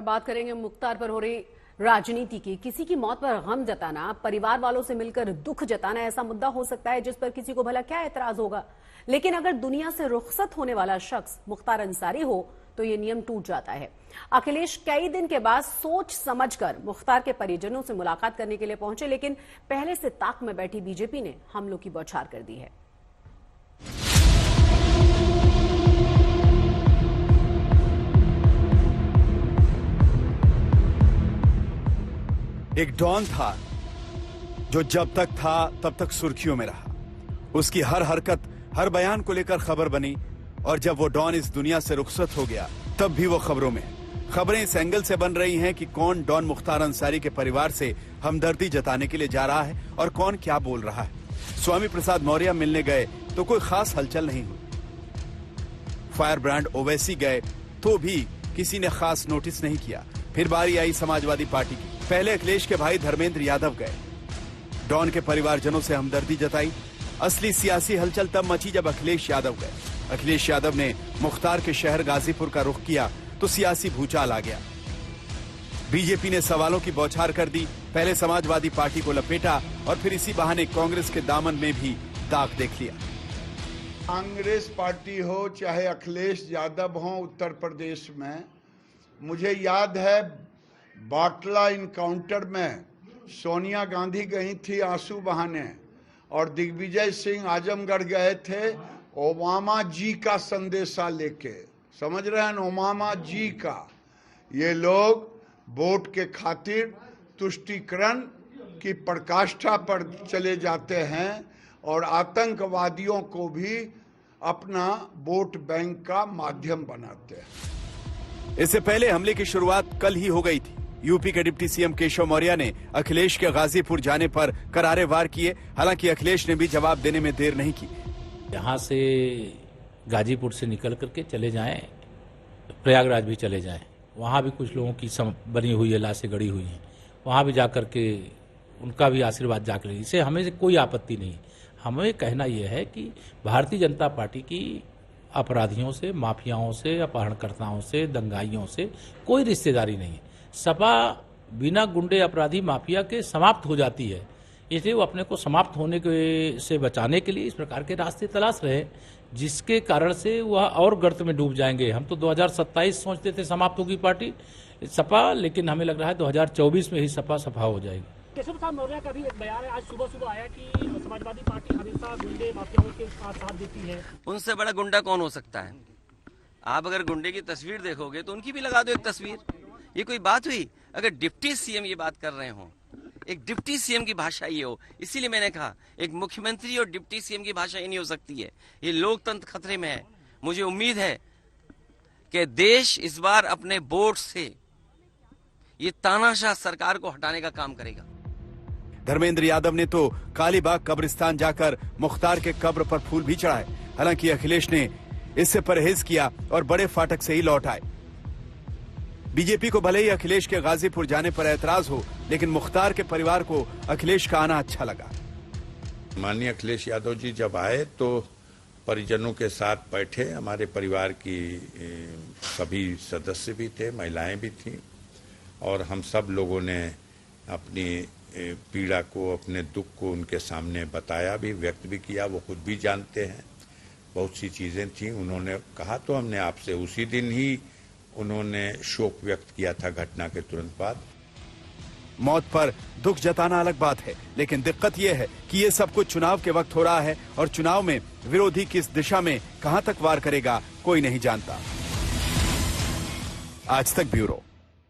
बात करेंगे मुख्तार पर हो रही राजनीति की। किसी की मौत पर गम जताना, परिवार वालों से मिलकर दुख जताना ऐसा मुद्दा हो सकता है जिस पर किसी को भला क्या एतराज होगा, लेकिन अगर दुनिया से रुखसत होने वाला शख्स मुख्तार अंसारी हो तो ये नियम टूट जाता है। अखिलेश कई दिन के बाद सोच समझकर मुख्तार के परिजनों से मुलाकात करने के लिए पहुंचे, लेकिन पहले से ताक में बैठी बीजेपी ने हमलों की बौछार कर दी है। एक डॉन था जो जब तक था तब तक सुर्खियों में रहा। उसकी हर हरकत, हर बयान को लेकर खबर बनी, और जब वो डॉन इस दुनिया से रुखसत हो गया तब भी वो खबरों में है। खबरें इस एंगल से बन रही हैं कि कौन डॉन मुख्तार अंसारी के परिवार से हमदर्दी जताने के लिए जा रहा है और कौन क्या बोल रहा है। स्वामी प्रसाद मौर्य मिलने गए तो कोई खास हलचल नहीं हुई। फायर ब्रांड ओवैसी गए तो भी किसी ने खास नोटिस नहीं किया। फिर बारी आई समाजवादी पार्टी की। पहले अखिलेश के भाई धर्मेंद्र यादव गए, डॉन के परिवारजनों से हमदर्दी जताई। असली सियासी हलचल तब मची जब अखिलेश यादव गए। अखिलेश यादव ने मुख्तार के शहर गाजीपुर का रुख किया तो सियासी भूचाल आ गया। बीजेपी ने सवालों की बौछार कर दी। पहले समाजवादी पार्टी को लपेटा और फिर इसी बहाने कांग्रेस के दामन में भी दाग देख लिया। कांग्रेस पार्टी हो चाहे अखिलेश यादव हो उत्तर प्रदेश में, मुझे याद है बाटला इनकाउंटर में सोनिया गांधी गई थी आंसू बहाने और दिग्विजय सिंह आजमगढ़ गए थे ओबामा जी का संदेशा लेके। समझ रहे हैं, ओबामा जी का। ये लोग वोट के खातिर तुष्टीकरण की प्रकाष्ठा पर चले जाते हैं और आतंकवादियों को भी अपना वोट बैंक का माध्यम बनाते हैं। इससे पहले हमले की शुरुआत कल ही हो गई थी। यूपी के डिप्टी सीएम केशव मौर्य ने अखिलेश के गाजीपुर जाने पर करारे वार किए। हालांकि अखिलेश ने भी जवाब देने में देर नहीं की। यहाँ से गाजीपुर से निकल करके चले जाएं, प्रयागराज भी चले जाएं, वहाँ भी कुछ लोगों की बनी हुई है, लाशें गड़ी हुई हैं, वहाँ भी जाकर के उनका भी आशीर्वाद जाकर ले। इसे हमें कोई आपत्ति नहीं। हमें कहना यह है कि भारतीय जनता पार्टी की अपराधियों से, माफियाओं से, अपहरणकर्ताओं से, दंगाइयों से कोई रिश्तेदारी नहीं है। सपा बिना गुंडे, अपराधी, माफिया के समाप्त हो जाती है, इसलिए वो अपने को समाप्त होने के से बचाने के लिए इस प्रकार के रास्ते तलाश रहे, जिसके कारण से वह और गर्त में डूब जाएंगे। हम तो 2027 सोचते थे समाप्त होगी पार्टी सपा, लेकिन हमें लग रहा है 2024 में ही सपा सफा हो जाएगी। केशव प्रसाद मौर्य का भी एक बयान है आज सुबह आया कि समाजवादी पार्टी हमेशा गुंडे माफियाओं के साथ देती है। उनसे बड़ा गुंडा कौन हो सकता है? आप अगर गुंडे की तस्वीर देखोगे तो उनकी भी लगा दो एक तस्वीर। ये कोई बात हुई? अगर डिप्टी सीएम ये बात कर रहे हो, एक डिप्टी सीएम की भाषा ये हो, इसीलिए मैंने कहा एक मुख्यमंत्री और डिप्टी सीएम की भाषा ये नहीं हो सकती है। ये लोकतंत्र खतरे में है। मुझे उम्मीद है कि देश इस बार अपने बोर्ड से ये तानाशाह सरकार को हटाने का काम करेगा। धर्मेंद्र यादव ने तो कालीबाग कब्रिस्तान जाकर मुख्तार के कब्र पर फूल भी चढ़ाए। हालांकि अखिलेश ने इससे परहेज किया और बड़े फाटक से ही लौट आए। बीजेपी को भले ही अखिलेश के गाजीपुर जाने पर ऐतराज हो, लेकिन मुख्तार के परिवार को अखिलेश का आना अच्छा लगा। माननीय अखिलेश यादव जी जब आए तो परिजनों के साथ बैठे। हमारे परिवार की सभी सदस्य भी थे, महिलाएं भी थीं, और हम सब लोगों ने अपनी पीड़ा को, अपने दुख को उनके सामने बताया भी, व्यक्त भी किया। वो खुद भी जानते हैं बहुत सी चीजें थी। उन्होंने कहा तो हमने आपसे उसी दिन ही उन्होंने शोक व्यक्त किया था घटना के तुरंत बाद। मौत पर दुख जताना अलग बात है, लेकिन दिक्कत यह है कि ये सब कुछ चुनाव के वक्त हो रहा है और चुनाव में विरोधी किस दिशा में कहां तक वार करेगा कोई नहीं जानता। आज तक ब्यूरो।